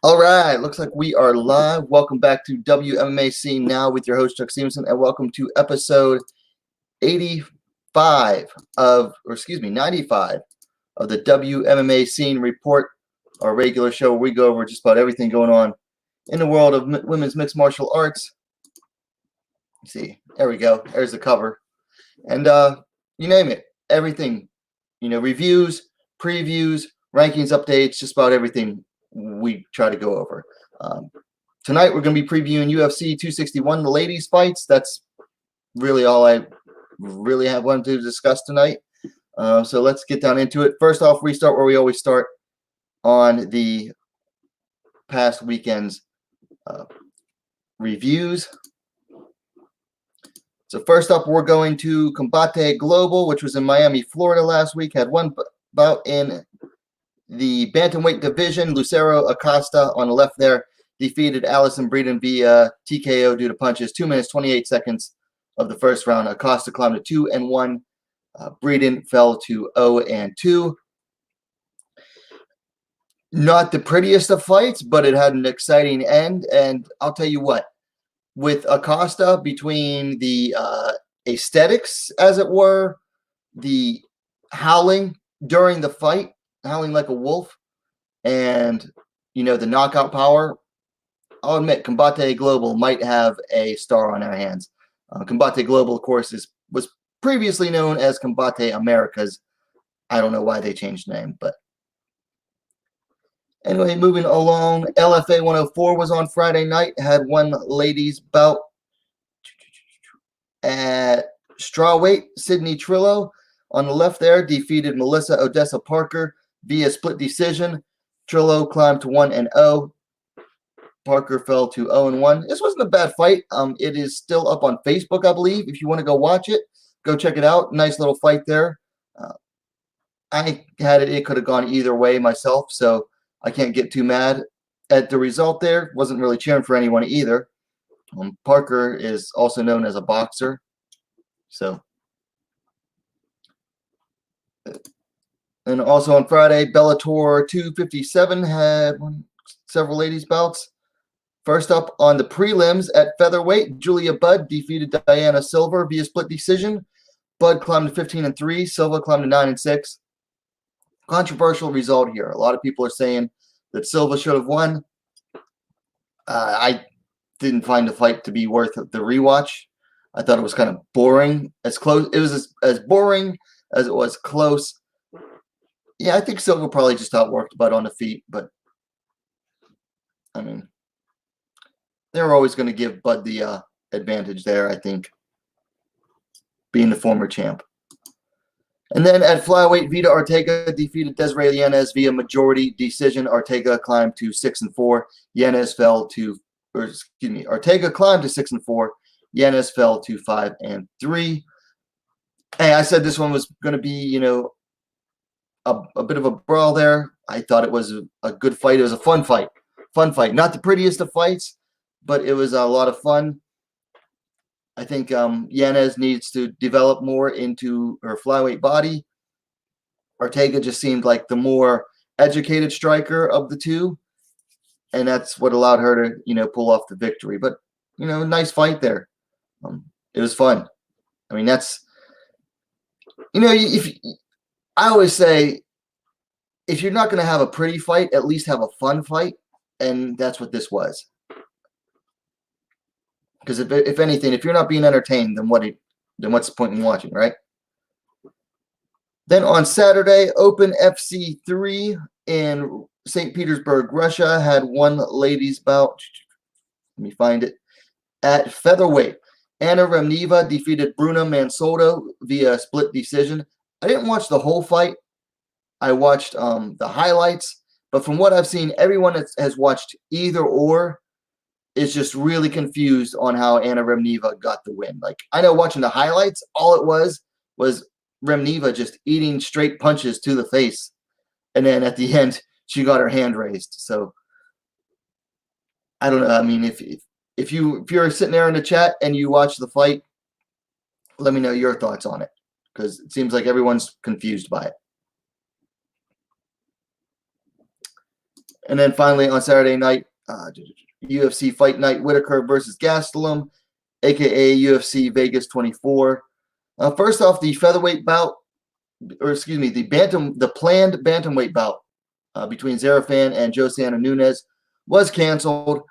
All right, looks like we are live. Welcome back to WMMA Scene Now with your host, Chuck Stevenson, and welcome to episode 85 95 of the WMMA Scene Report, our regular show where we go over just about everything going on in the world of women's mixed martial arts. Let's see, there we go. There's the cover. And you name it, everything, reviews, previews, rankings, updates, just about everything we try to go over. Tonight we're going to be previewing UFC 261, the ladies' fights. That's really all I really have wanted to discuss tonight. So let's get down into it. First off, we start where we always start on the past weekend's reviews. So first up, we're going to Combate Global, which was in Miami, Florida last week. Had one bout in the bantamweight division. Lucero Acosta on the left there defeated Allison Breeden via TKO due to punches. 2 minutes, 28 seconds of the first round. Acosta climbed to 2-1. Breeden fell to 0-2. Not the prettiest of fights, but it had an exciting end. And I'll tell you what, with Acosta, between the aesthetics, as it were, the howling during the fight, howling like a wolf, and the knockout power, I'll admit Combate Global might have a star on our hands. Combate Global, of course, was previously known as Combate Americas. I don't know why they changed the name, but anyway, moving along, LFA 104 was on Friday night, had one ladies bout at strawweight. Sydney Trillo on the left there defeated Melissa Odessa Parker via split decision. Trillo climbed to 1-0. Parker fell to 0-1. This wasn't a bad fight. It is still up on Facebook, I believe. If you want to go watch it, go check it out. Nice little fight there. I had it. It could have gone either way myself, so I can't get too mad at the result there. Wasn't really cheering for anyone either. Parker is also known as a boxer, so. And also on Friday, Bellator 257 had several ladies bouts. First up on the prelims at featherweight, Julia Budd defeated Diana Silver via split decision. Budd climbed to 15-3. Silva climbed to 9-6. Controversial result here. A lot of people are saying that Silva should have won. I didn't find the fight to be worth the rewatch. I thought it was kind of boring. As close, it was as boring as it was close. Yeah, I think Silva probably just outworked Budd on the feet, but I mean, they're always going to give Budd the advantage there, I think, being the former champ. And then at flyweight, Vita Ortega defeated Desiree Yanez via majority decision. Ortega climbed to 6-4. Yanez fell to, Ortega climbed to 6-4. Yanez fell to 5-3. Hey, I said this one was going to be, a bit of a brawl there. I thought it was a good fight. It was a fun fight. Not the prettiest of fights, but it was a lot of fun. I think Yanez needs to develop more into her flyweight body. Ortega just seemed like the more educated striker of the two, and that's what allowed her to, pull off the victory. But, nice fight there. It was fun. I mean, that's, if I always say, if you're not going to have a pretty fight, at least have a fun fight, and that's what this was. Because if anything, if you're not being entertained, then what's the point in watching, right? Then on Saturday, Open FC 3 in St. Petersburg, Russia, had one ladies bout. Let me find it. At featherweight, Anna Remneva defeated Bruna Mansoldo via split decision. I didn't watch the whole fight. I watched the highlights. But from what I've seen, everyone that has watched either or is just really confused on how Anna Remneva got the win. Like, I know watching the highlights, all it was Remneva just eating straight punches to the face. And then at the end, she got her hand raised. So, I don't know. I mean, if you're sitting there in the chat and you watch the fight, let me know your thoughts on it. Because it seems like everyone's confused by it. And then finally on Saturday night, UFC Fight Night, Whitaker versus Gastelum, aka UFC Vegas 24. First off, the featherweight bout, or excuse me, the planned bantamweight bout between Zarafan and Josiana Nunes was canceled.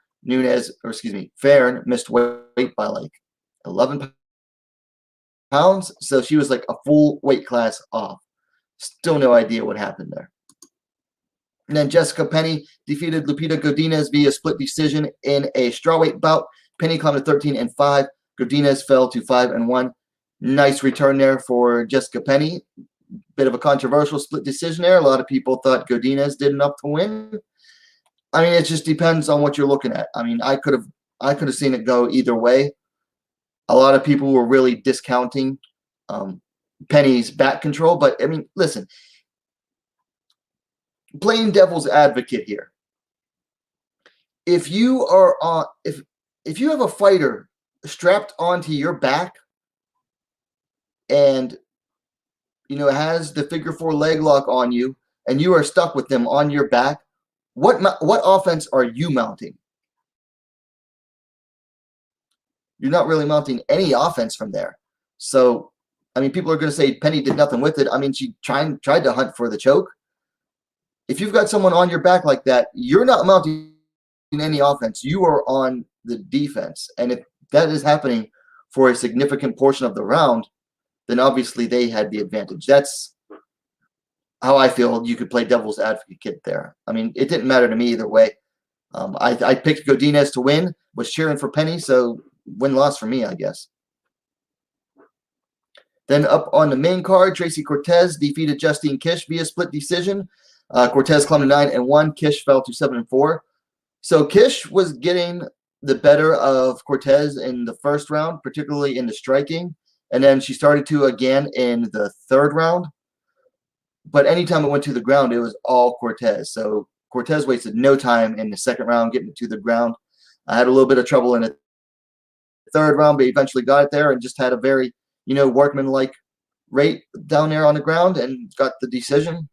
Farron missed weight by like 11 pounds, so she was like a full weight class off. Still no idea what happened there. And then Jessica Penny defeated Lupita Godinez via split decision in a strawweight bout. Penny climbed to 13-5. Godinez fell to 5-1. Nice return there for Jessica Penny. Bit of a controversial split decision there. A lot of people thought Godinez did enough to win. I mean, it just depends on what you're looking at. I mean, I could have seen it go either way. A lot of people were really discounting Penny's back control, but I mean, listen, playing devil's advocate here. If you are on, if you have a fighter strapped onto your back and has the figure 4 leg lock on you, and you are stuck with them on your back, what offense are you mounting? You're not really mounting any offense from there. So, I mean, people are going to say Penny did nothing with it. I mean, she tried to hunt for the choke. If you've got someone on your back like that, you're not mounting any offense. You are on the defense. And if that is happening for a significant portion of the round, then obviously they had the advantage. That's how I feel you could play devil's advocate there. I mean, it didn't matter to me either way. I picked Godinez to win, was cheering for Penny, so win-loss for me, I guess. Then up on the main card, Tracy Cortez defeated Justine Kish via split decision. Cortez climbed to 9-1. Kish fell to 7-4. So Kish was getting the better of Cortez in the first round, particularly in the striking. And then she started to again in the third round. But anytime it went to the ground, it was all Cortez. So Cortez wasted no time in the second round getting to the ground. I had a little bit of trouble in the third round, but eventually got it there and just had a very, workmanlike rate down there on the ground and got the decision.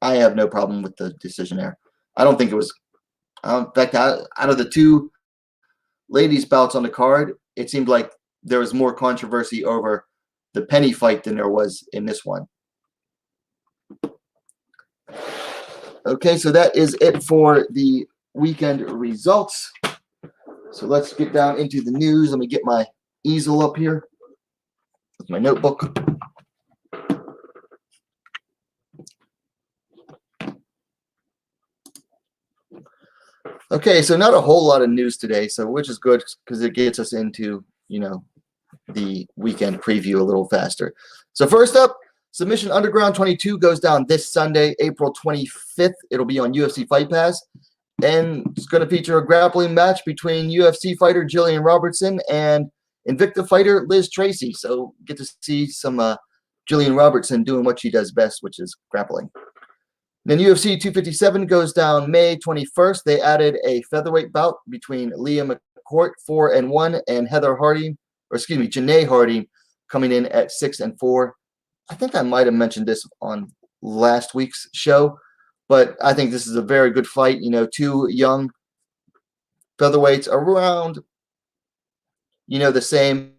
I have no problem with the decision there. I don't think it was. In fact, out of the two ladies' bouts on the card, it seemed like there was more controversy over the Penny fight than there was in this one. Okay, so that is it for the weekend results. So let's get down into the news. Let me get my easel up here with my notebook. Okay, so not a whole lot of news today, so which is good because it gets us into, the weekend preview a little faster. So first up, Submission Underground 22 goes down this Sunday, April 25th. It'll be on UFC Fight Pass, and it's going to feature a grappling match between UFC fighter Jillian Robertson and Invicta fighter Liz Tracy. So get to see some Jillian Robertson doing what she does best, which is grappling. Then UFC 257 goes down May 21st. They added a featherweight bout between Leah McCourt, 4-1, and Janae Harding coming in at 6-4. I think I might have mentioned this on last week's show, but I think this is a very good fight. Two young featherweights around, the same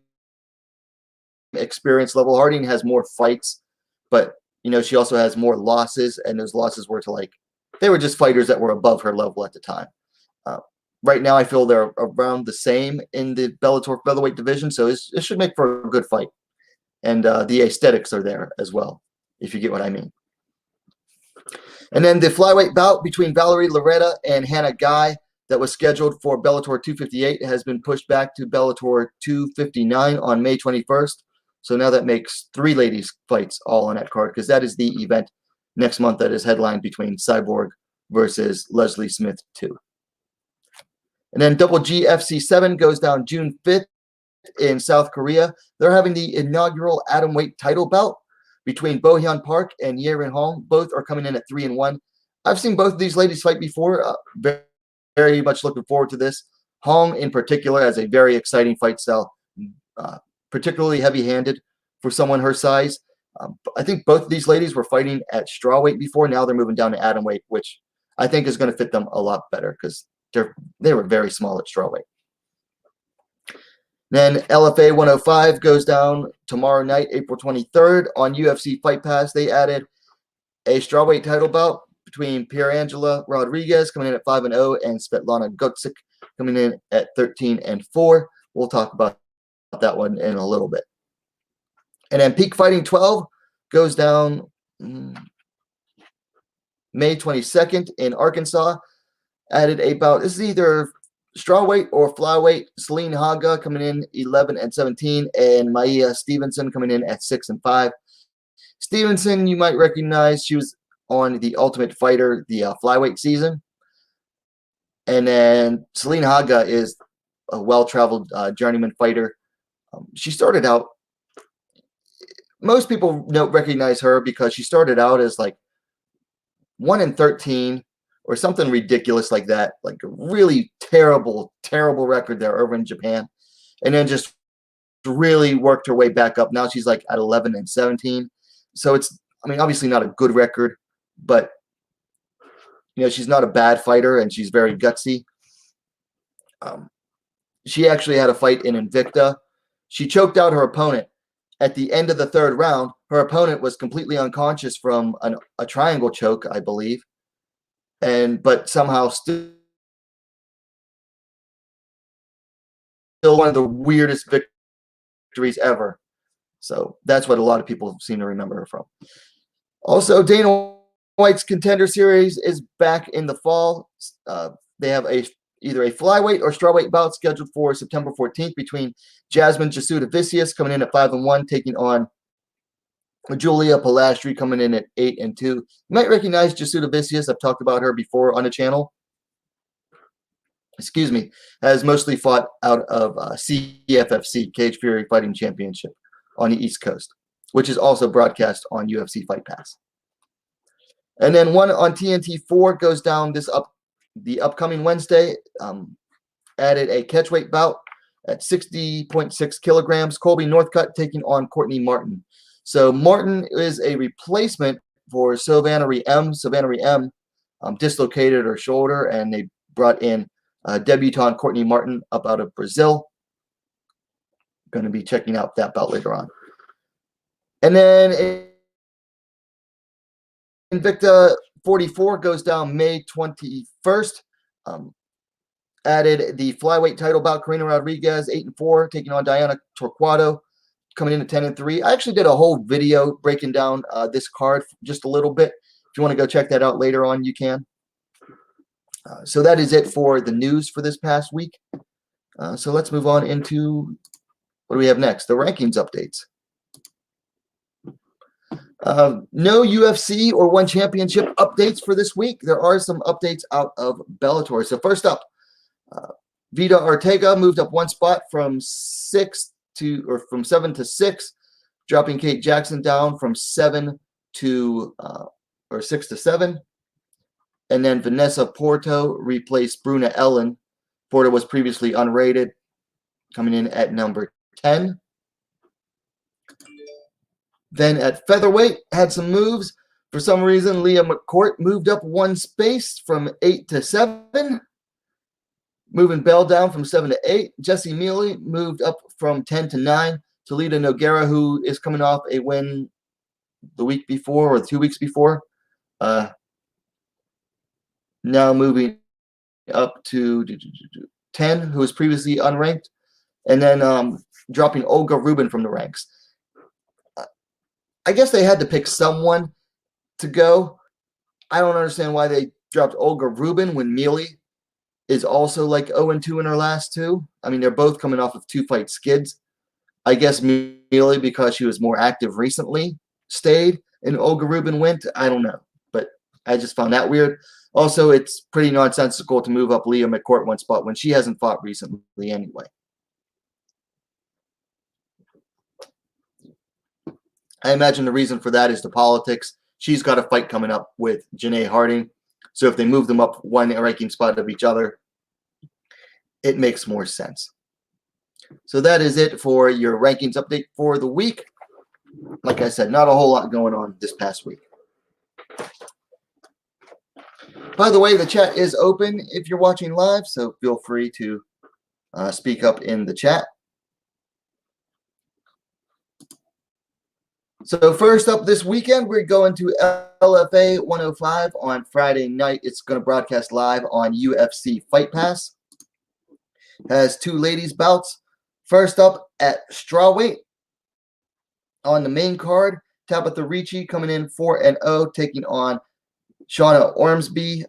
experience level. Harding has more fights, but she also has more losses, and those losses were they were just fighters that were above her level at the time. Right now, I feel they're around the same in the Bellator featherweight division, so it should make for a good fight. And the aesthetics are there as well, if you get what I mean. And then the flyweight bout between Valerie Loretta and Hannah Guy that was scheduled for Bellator 258 has been pushed back to Bellator 259 on May 21st. So now that makes 3 ladies fights all on that card, because that is the event next month that is headlined between Cyborg versus Leslie Smith 2. And then Double G FC7 goes down June 5th in South Korea. They're having the inaugural atomweight title bout between Bohyun Park and Yerin Hong. Both are coming in at 3-1. I've seen both of these ladies fight before. Very, very much looking forward to this. Hong, in particular, has a very exciting fight style, particularly heavy-handed for someone her size. I think both of these ladies were fighting at strawweight before. Now they're moving down to atomweight, which I think is going to fit them a lot better because they were very small at strawweight. Then LFA 105 goes down tomorrow night, April 23rd. On UFC Fight Pass, they added a strawweight title bout between Pierangela Rodriguez coming in at 5-0 and Svetlana Gutsic coming in at 13-4. We'll talk about that one in a little bit. And then Peak Fighting 12 goes down May 22nd in Arkansas. Added a bout. This is either strawweight or flyweight. Celine Haga coming in 11-17, and Maya Stevenson coming in at 6-5. Stevenson, you might recognize. She was on the Ultimate Fighter, the flyweight season. And then Celine Haga is a well-traveled journeyman fighter. She started out, most people recognize her because she started out as like 1-13 or something ridiculous like that, like a really terrible record there over in Japan, and then just really worked her way back up. Now she's like at 11-17. So it's, I mean, obviously not a good record, but she's not a bad fighter, and she's very gutsy. She actually had a fight in Invicta. She choked out her opponent at the end of the third round. Her opponent was completely unconscious from a triangle choke, I believe, but somehow still one of the weirdest victories ever. So that's what a lot of people seem to remember her from. Also, Dana White's Contender Series is back in the fall. They have either a flyweight or strawweight bout scheduled for September 14th between Jasmine Jasudavicius coming in at 5-1, taking on Julia Palastri coming in at 8-2. You might recognize Jasudavicius. I've talked about her before on the channel. Excuse me. Has mostly fought out of CFFC, Cage Fury Fighting Championship, on the East Coast, which is also broadcast on UFC Fight Pass. And then one on TNT4 goes down the upcoming Wednesday. Added a catchweight bout at 60.6 kilograms. Colby Northcutt taking on Courtney Martin. So Martin is a replacement for Sylvana M. Sylvana M. Dislocated her shoulder, and they brought in debutante Courtney Martin up out of Brazil. Going to be checking out that bout later on. And then Invicta 44 goes down May 21st. Added the flyweight title bout, Karina Rodriguez 8-4, taking on Diana Torquato, coming in at 10-3. I actually did a whole video breaking down this card just a little bit. If you want to go check that out later on, you can. So that is it for the news for this past week. So let's move on into, what do we have next? The rankings updates. No UFC or One Championship updates for this week. There are some updates out of Bellator. So first up, Vida Ortega moved up one spot from 7 to 6, dropping Kate Jackson down from 6 to 7. And then Vanessa Porto replaced Bruna Ellen. Porto was previously unrated, coming in at number 10. Then at featherweight, had some moves. For some reason, Leah McCourt moved up one space from 8 to 7. Moving Bell down from 7 to 8. Jesse Mealy moved up from 10 to 9. Toledo Noguera, who is coming off a win the week before or 2 weeks before, now moving up to 10, who was previously unranked. And then dropping Olga Rubin from the ranks. I guess they had to pick someone to go. I don't understand why they dropped Olga Rubin when Mealy is also like 0-2 in her last 2. I mean, they're both coming off of 2-fight skids. I guess Mealy, because she was more active recently, stayed, and Olga Rubin went. I don't know, but I just found that weird. Also, it's pretty nonsensical to move up Leah McCourt one spot when she hasn't fought recently anyway. I imagine the reason for that is the politics. She's got a fight coming up with Janae Harding. So if they move them up one ranking spot of each other, it makes more sense. So that is it for your rankings update for the week. Like I said, not a whole lot going on this past week. By the way, the chat is open if you're watching live, so feel free to speak up in the chat. So first up this weekend, we're going to LFA 105 on Friday night. It's going to broadcast live on UFC Fight Pass. Has two ladies bouts. First up at strawweight on the main card, Tabitha Ricci coming in 4-0, taking on Shauna Ormsby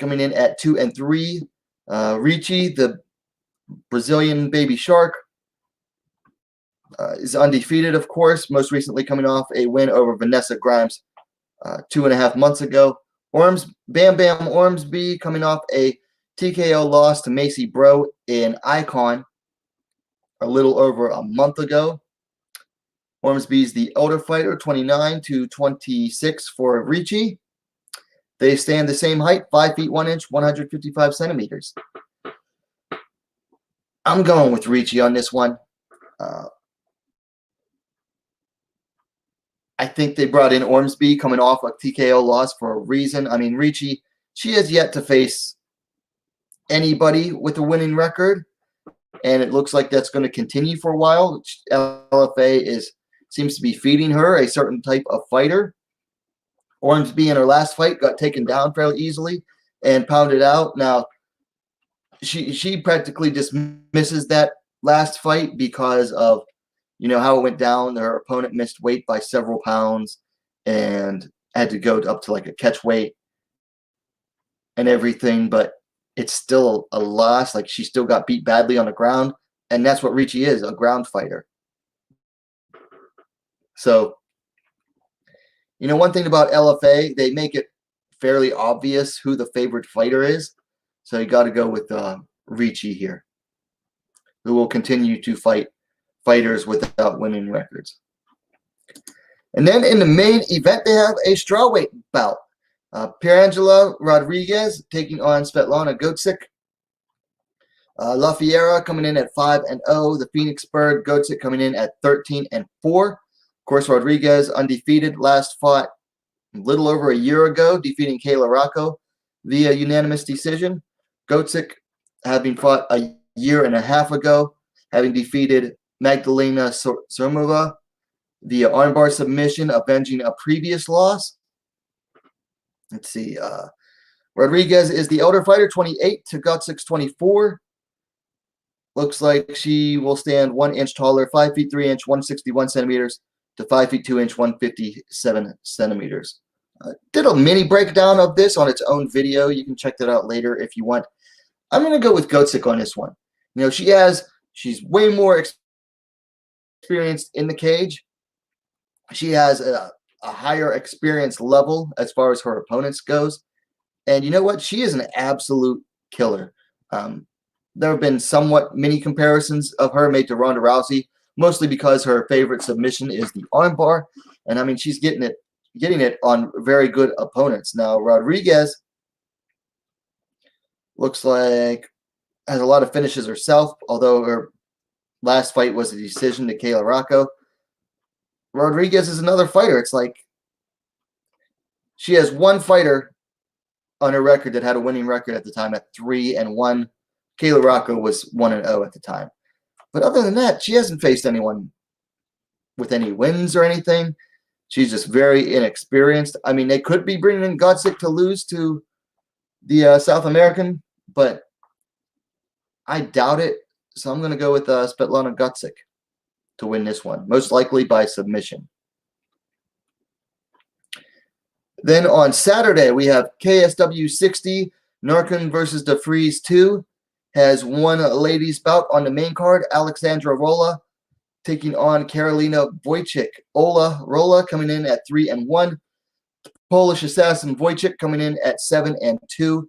coming in at 2-3. Ricci, the Brazilian baby shark, is undefeated, of course, most recently coming off a win over Vanessa Grimes 2.5 months ago. Bam Bam Ormsby coming off a TKO loss to Macy Bro in Icon a little over a month ago. Ormsby's the older fighter, 29-26 for Ricci. They stand the same height, 5 feet 1 inch, 155 centimeters. I'm going with Ricci on this one. I think they brought in Ormsby coming off a TKO loss for a reason. I mean, Ricci, she has yet to face anybody with a winning record, and it looks like that's going to continue for a while. LFA seems to be feeding her a certain type of fighter. Ormsby in her last fight got taken down fairly easily and pounded out. Now, she practically dismisses that last fight because of how it went down. Her opponent missed weight by several pounds and had to go up to like a catch weight and everything, but it's still a loss. Like, she still got beat badly on the ground, and that's what Ricci is, a ground fighter. So, one thing about LFA, they make it fairly obvious who the favorite fighter is. So you got to go with Ricci here, who will continue to fight fighters without winning records. And then in the main event, they have a strawweight bout. Pierangela Rodriguez taking on Svetlana Gotzik. La Fiera coming in at 5-0. The Phoenix Bird, Gotzik coming in at 13-4. Of course, Rodriguez undefeated, last fought a little over a year ago, defeating Kayla Rocco via unanimous decision. Gotzik having fought a year and a half ago, having defeated Magdalena Sormova via armbar submission, avenging a previous loss. Let's see. Rodriguez is the elder fighter, 28 to Gotzik's 24. Looks like she will stand 1 inch taller, 5 feet 3 inch, 161 centimeters to 5 feet 2 inch, 157 centimeters. Did a mini breakdown of this on its own video. You can check that out later if you want. I'm going to go with Gotzik on this one. She's way more experienced in the cage. She has a higher experience level as far as her opponents goes. And you know what? She is an absolute killer. There have been somewhat mini comparisons of her made to Ronda Rousey, mostly because her favorite submission is the armbar. And I mean, she's getting it on very good opponents. Now, Rodriguez looks like has a lot of finishes herself, although her last fight was a decision to Kayla Rocco. Rodriguez is another fighter. It's like she has one fighter on her record that had a winning record at the time at 3-1. Kayla Rocco was 1-0 at the time. But other than that, she hasn't faced anyone with any wins or anything. She's just very inexperienced. I mean, they could be bringing in Gotzik to lose to the South American, but I doubt it. So I'm going to go with Svetlana Gotzik to win this one, most likely by submission. Then on Saturday, we have KSW 60, Narkin versus DeFries 2. Has one ladies bout on the main card, Alexandra Rolla taking on Karolina Wojcik. Rolla coming in at 3-1. Polish assassin Wojcik coming in at 7-2.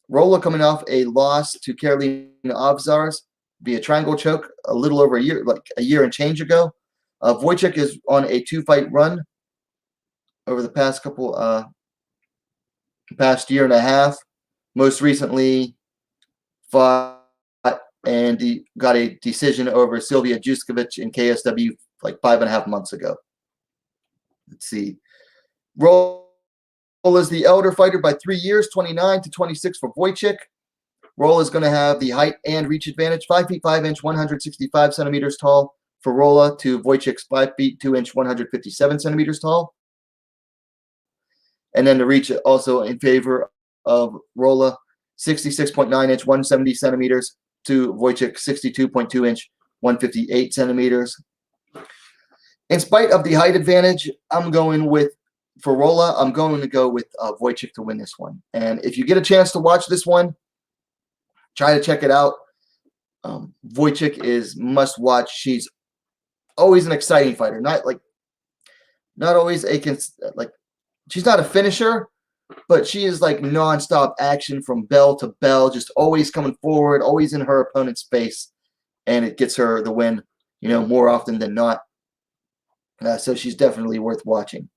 Rolla coming off a loss to Karolina Avzars via triangle choke a little over a year and change ago. Wojcik is on a 2-fight run over the past year and a half. Most recently fought and he got a decision over Sylvia Juskovic in KSW like 5.5 months ago. Let's see. Rolla Rola's the elder fighter by 3 years, 29 to 26 for Wojcik. Rolla is going to have the height and reach advantage, 5 feet 5 inch, 165 centimeters tall for Rolla to Wojcik's 5 feet 2 inch, 157 centimeters tall. And then the reach also in favor of Rolla, 66.9 inch, 170 centimeters to Wojcik, 62.2 inch, 158 centimeters. In spite of the height advantage, for Rolla, I'm going to go with Wojcik to win this one. And if you get a chance to watch this one, try to check it out. Wojcik is must watch. She's always an exciting fighter. Not always she's not a finisher, but she is like nonstop action from bell to bell, just always coming forward, always in her opponent's face, and it gets her the win, more often than not. So she's definitely worth watching.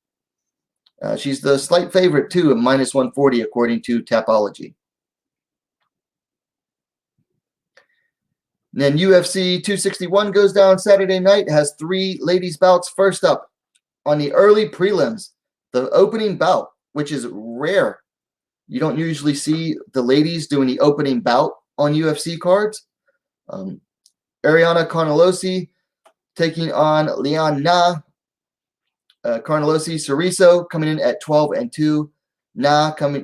She's the slight favorite too, at -140 according to Tapology. And then UFC 261 goes down Saturday night. Has 3 ladies bouts. First up on the early prelims, the opening bout, which is rare. You don't usually see the ladies doing the opening bout on UFC cards. Ariana Carnelosi taking on Lian Na. Carnelosi Cerezo coming in at 12-2.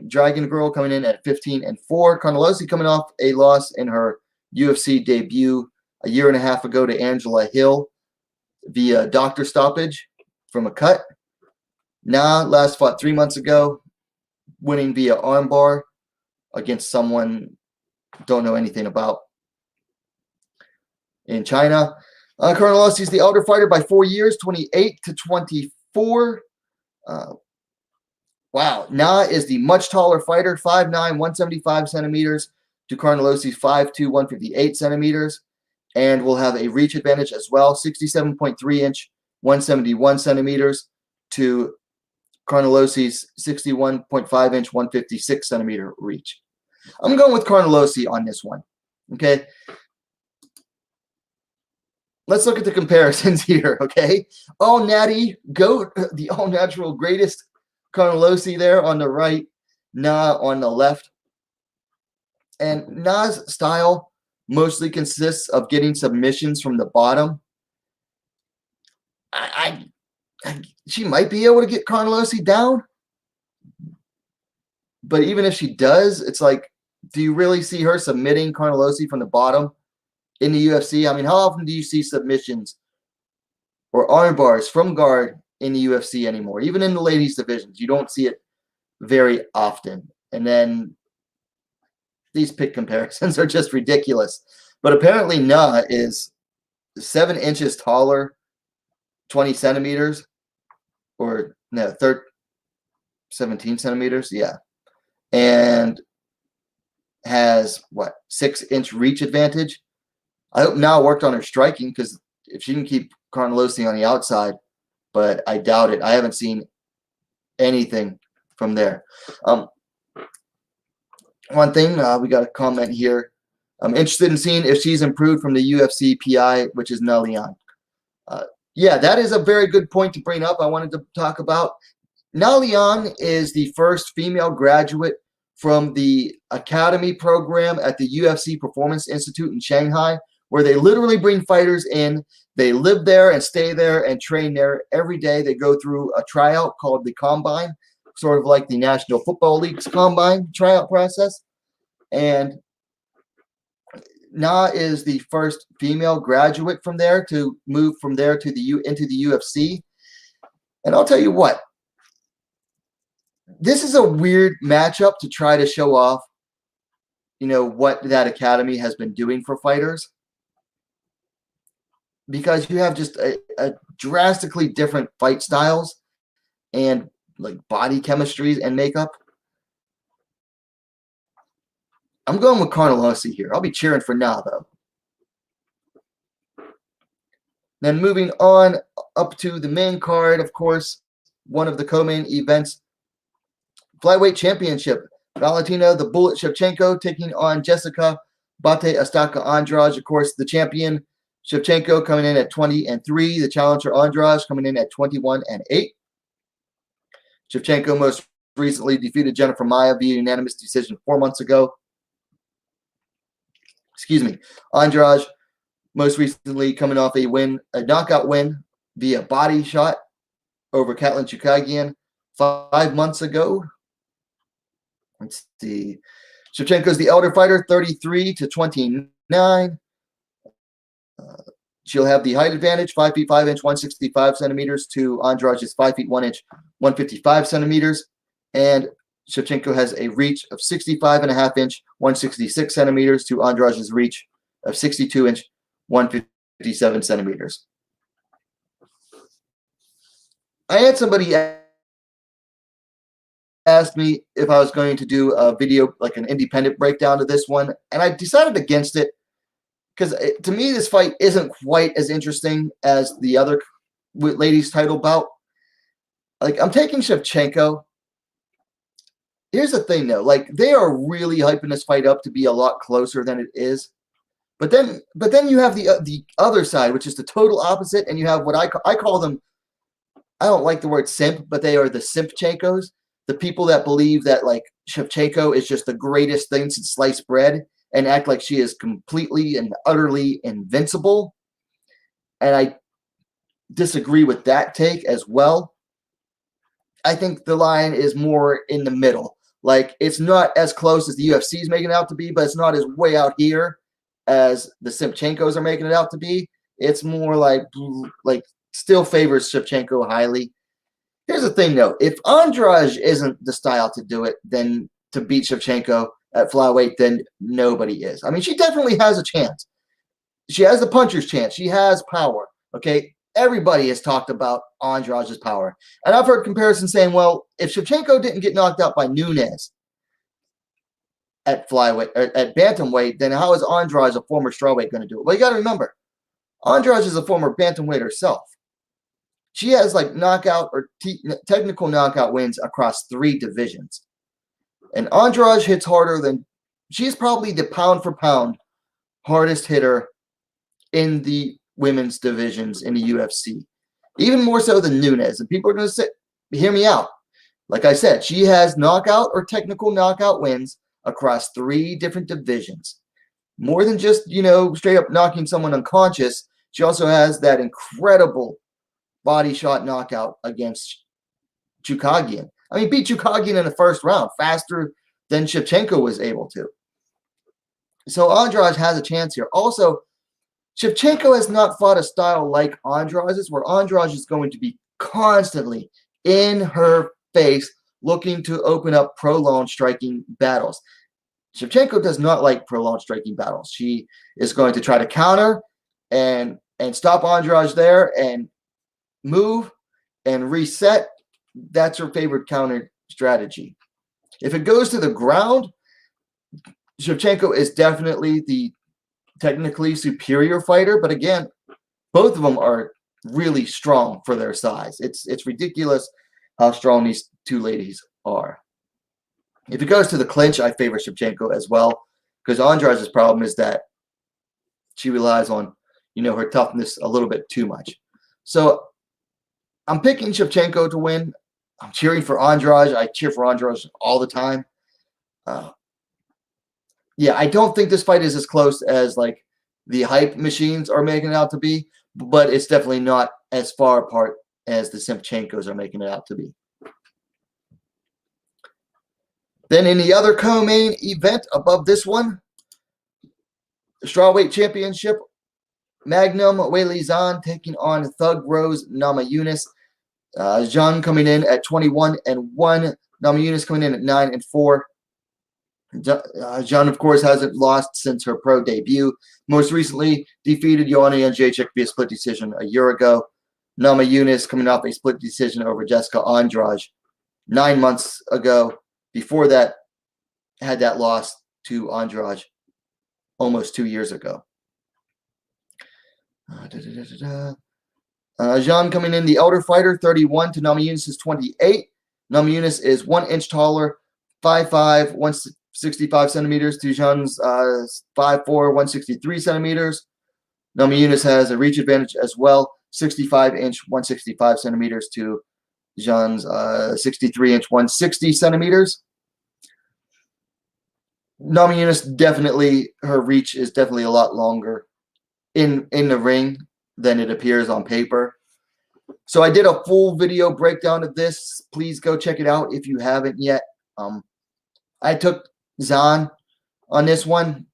Dragon Girl coming in at 15-4. Carnelosi coming off a loss in her UFC debut a year and a half ago to Angela Hill via doctor stoppage from a cut. Last fought 3 months ago, winning via armbar against someone don't know anything about in China. Carnelosi is the elder fighter by 4 years, 28 to 24. Wow. Na is the much taller fighter, 5'9", 175 centimeters to Carnelosi's 5'2", 158 centimeters. And will have a reach advantage as well, 67.3 inch, 171 centimeters to Carnelosi's 61.5 inch, 156 centimeter reach. I'm going with Carnelosi on this one. Okay. Let's look at the comparisons here, okay? All natty goat, the all natural greatest, Carnelosi there on the right, Na on the left. And Na's style mostly consists of getting submissions from the bottom. She might be able to get Carnelosi down, but even if she does, it's like, do you really see her submitting Carnelosi from the bottom in the UFC? I mean, how often do you see submissions or arm bars from guard in the UFC anymore? Even in the ladies divisions, you don't see it very often. And then these pick comparisons are just ridiculous. But apparently Na is 7 inches taller, 20 centimeters, or no, 17 centimeters, yeah. And has, 6-inch reach advantage. I hope Na worked on her striking, because if she can keep Carnelosi on the outside, but I doubt it. I haven't seen anything from there. One thing, we got a comment here. I'm interested in seeing if she's improved from the UFC PI, which is Na Lian. Yeah, that is a very good point to bring up. I wanted to talk about. Na Lian is the first female graduate from the academy program at the UFC Performance Institute in Shanghai, where they literally bring fighters in. They live there and stay there and train there every day. They go through a tryout called the Combine, sort of like the National Football League's Combine tryout process. And Na is the first female graduate from there to move from there to into the UFC. And I'll tell you what, this is a weird matchup to try to show off, what that academy has been doing for fighters, because you have just a drastically different fight styles and like body chemistries and makeup. I'm going with Carnelosi here. I'll be cheering for Na, though. Then moving on up to the main card, of course, one of the co-main events, Flyweight Championship. Valentina the Bullet Shevchenko taking on Jessica Bate Astaka Andrade. Of course, the champion Shevchenko coming in at 20-3. The challenger Andrade coming in at 21-8. Shevchenko most recently defeated Jennifer Maia via unanimous decision 4 months ago. Excuse me. Andrade, most recently coming off a knockout win via body shot over Katlyn Chookagian 5 months ago. Let's see. Shevchenko's the elder fighter, 33-29. She'll have the height advantage, 5 feet 5 inch, 165 centimeters to Andrade's 5 feet 1 inch, 155 centimeters. And Shevchenko has a reach of 65.5 inch, 166 centimeters to Andrade's reach of 62 inch, 157 centimeters. I had somebody asked me if I was going to do a video, like an independent breakdown of this one, and I decided against it because to me this fight isn't quite as interesting as the other ladies' title bout. Like, I'm taking Shevchenko. Here's the thing, though. Like, they are really hyping this fight up to be a lot closer than it is. But then you have the other side, which is the total opposite, and you have what I call them. I don't like the word simp, but they are the Simpchenkos. The people that believe that, like, Shevchenko is just the greatest thing since sliced bread and act like she is completely and utterly invincible. And I disagree with that take as well. I think the line is more in the middle. Like, it's not as close as the UFC is making it out to be, but it's not as way out here as the Simpchenkos are making it out to be. It's more like still favors Shevchenko highly. Here's the thing, though. If Andrade isn't the style to do it, then to beat Shevchenko at flyweight, then nobody is. I mean, she definitely has a chance. She has the puncher's chance. She has power, okay? Everybody has talked about Andrade's power. And I've heard comparisons saying, well, if Shevchenko didn't get knocked out by Nunes at flyweight, or at bantamweight, then how is Andrade, a former strawweight, going to do it? Well, you got to remember, Andrade is a former bantamweight herself. She has like knockout or technical knockout wins across 3 divisions. And Andrade hits harder than, she's probably the pound for pound hardest hitter in the women's divisions in the UFC. Even more so than Nunes. And people are going to say, hear me out. Like I said, she has knockout or technical knockout wins across 3 different divisions. More than just, straight up knocking someone unconscious. She also has that incredible body shot knockout against Chookagian. I mean, beat Chookagian in the first round faster than Shevchenko was able to. So Andrade has a chance here. Also, Shevchenko has not fought a style like Andrade's, where Andrade is going to be constantly in her face looking to open up prolonged striking battles. Shevchenko does not like prolonged striking battles. She is going to try to counter and stop Andrade there and move and reset. That's her favorite counter strategy. If it goes to the ground, Shevchenko is definitely the technically superior fighter, but again, both of them are really strong for their size. It's ridiculous how strong these 2 ladies are. If it goes to the clinch, I favor Shevchenko as well, because Andrade's problem is that she relies on, her toughness a little bit too much. So I'm picking Shevchenko to win. I'm cheering for Andrade. I cheer for Andrade all the time. Yeah, I don't think this fight is as close as like the hype machines are making it out to be, but it's definitely not as far apart as the Simpchenkos are making it out to be. Then in the other co-main event above this one, the Strawweight Championship, Magnum Weilizan taking on Thug Rose Namajunas. Jean coming in at 21-1, Namajunas coming in at 9-4. Jean, of course, hasn't lost since her pro debut. Most recently, defeated Joanna Jędrzejczyk via split decision a year ago. Namajunas coming off a split decision over Jessica Andrade 9 months ago. Before that, had that loss to Andrade almost 2 years ago. Jean coming in the elder fighter, 31 to Namajunas is 28. Namajunas is 1 inch taller, 5'5", 165 centimeters to Jean's 5'4", 163 centimeters. Namajunas has a reach advantage as well, 65 inch, 165 centimeters to Jean's 63-inch, 160 centimeters. Namajunas definitely, her reach is definitely a lot longer in the ring than it appears on paper. So I did a full video breakdown of this. Please go check it out if you haven't yet. I took Zahn on this one.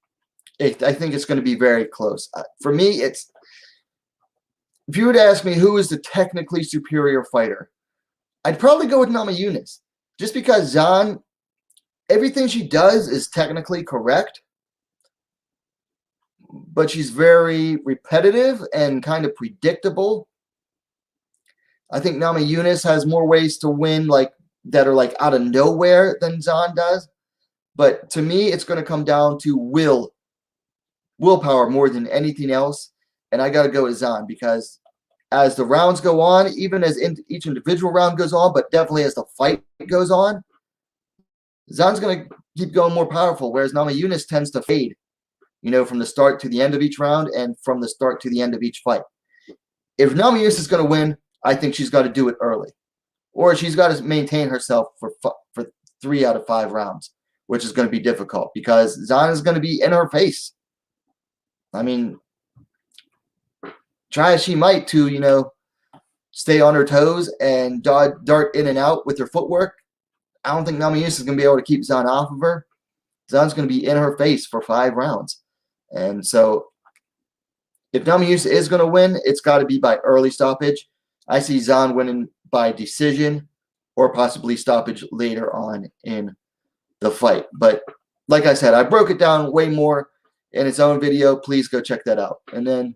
I think it's going to be very close. For me, if you were to ask me who is the technically superior fighter, I'd probably go with Namajunas. Just because Zahn, everything she does is technically correct, but she's very repetitive and kind of predictable. I think Namajunas has more ways to win that are out of nowhere than Zahn does. But to me, it's going to come down to willpower more than anything else. And I got to go with Zahn because as the rounds go on, even as each individual round goes on, but definitely as the fight goes on, Zahn's going to keep going more powerful, whereas Namajunas tends to fade, from the start to the end of each round and from the start to the end of each fight. If Namajunas is going to win, I think she's got to do it early. Or she's got to maintain herself for 3 out of 5 rounds, which is going to be difficult because Zahn is going to be in her face. I mean, try as she might to, stay on her toes and dart in and out with her footwork, I don't think Namajunas is going to be able to keep Zahn off of her. Zahn's going to be in her face for 5 rounds. And so if Namajunas is going to win, it's got to be by early stoppage. I see Zahn winning by decision or possibly stoppage later on in the fight. But like I said, I broke it down way more in its own video. Please go check that out. And then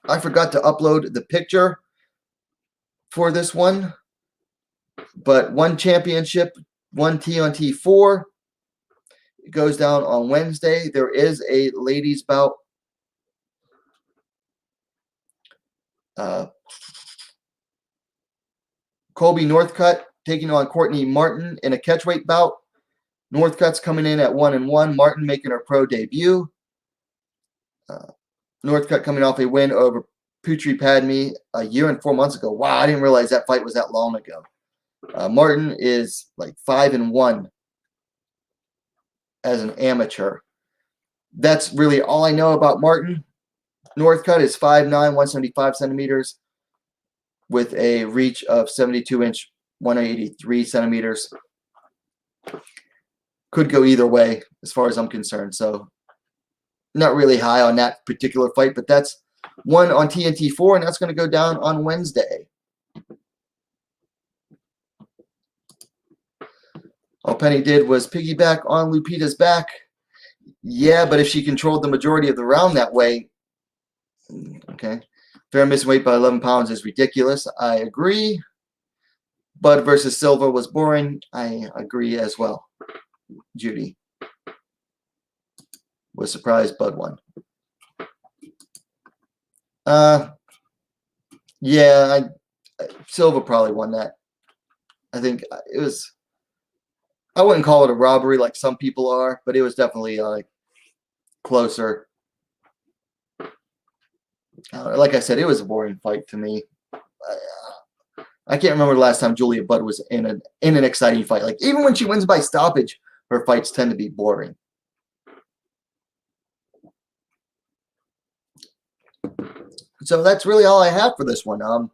I forgot to upload the picture for this one. But one championship, one T on T4. It goes down on Wednesday. There is a ladies bout. Colby Northcutt taking on Courtney Martin in a catchweight bout. Northcutt's coming in at 1-1. Martin making her pro debut. Northcutt coming off a win over Putri Padme a year and 4 months ago. Wow, I didn't realize that fight was that long ago. Martin is 5-1 as an amateur. That's really all I know about Martin. Northcutt is 5'9", 175 centimeters with a reach of 72-inch, 183 centimeters. Could go either way as far as I'm concerned. So not really high on that particular fight, but that's one on TNT4, and that's going to go down on Wednesday. All Penny did was piggyback on Lupita's back. Yeah, but if she controlled the majority of the round that way, okay. Fair missing weight by 11 pounds is ridiculous. I agree. Bud versus Silva was boring. I agree as well. Judy was surprised Bud won. Yeah, Silva probably won that. I think it was. I wouldn't call it a robbery like some people are, but it was definitely closer. Like I said, it was a boring fight to me. I can't remember the last time Julia Budd was in an exciting fight. Even when she wins by stoppage, her fights tend to be boring. So that's really all I have for this one.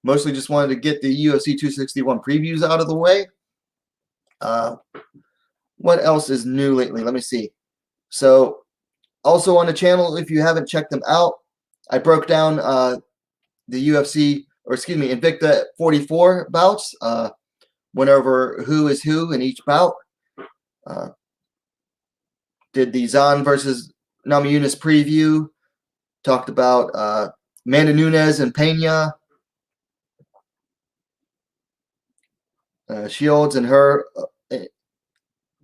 Mostly just wanted to get the UFC 261 previews out of the way. What else is new lately? Let me see. So also on the channel, if you haven't checked them out, I broke down the UFC, or excuse me, Invicta 44 bouts. Went over who is who in each bout. Did the Zahn versus Namajunas preview. Talked about Amanda Nunes and Pena. Shields and her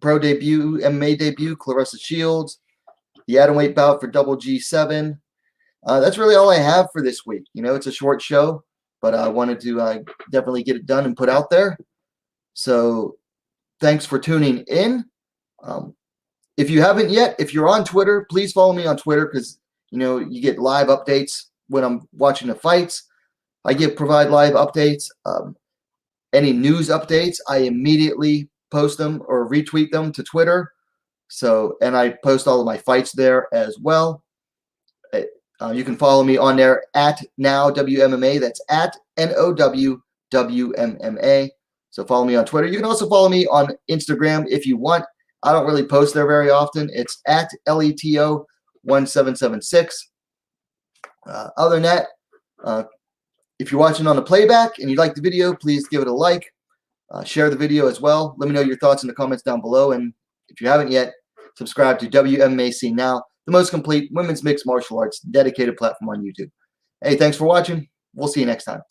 pro debut, MMA debut, Claressa Shields. The atomweight bout for double G7. That's really all I have for this week. It's a short show, but I wanted to definitely get it done and put out there. So thanks for tuning in. If you haven't yet, if you're on Twitter, please follow me on Twitter because, you get live updates when I'm watching the fights. I provide live updates. Any news updates, I immediately post them or retweet them to Twitter. So, and I post all of my fights there as well. You can follow me on there at NowWMMA. That's at NOWWMMA. So follow me on Twitter. You can also follow me on Instagram if you want. I don't really post there very often. It's at LETO1776. Other than that, if you're watching on the playback and you like the video, please give it a like. Share the video as well. Let me know your thoughts in the comments down below. And if you haven't yet, subscribe to WMMAC Now, the most complete women's mixed martial arts dedicated platform on YouTube. Hey, thanks for watching. We'll see you next time.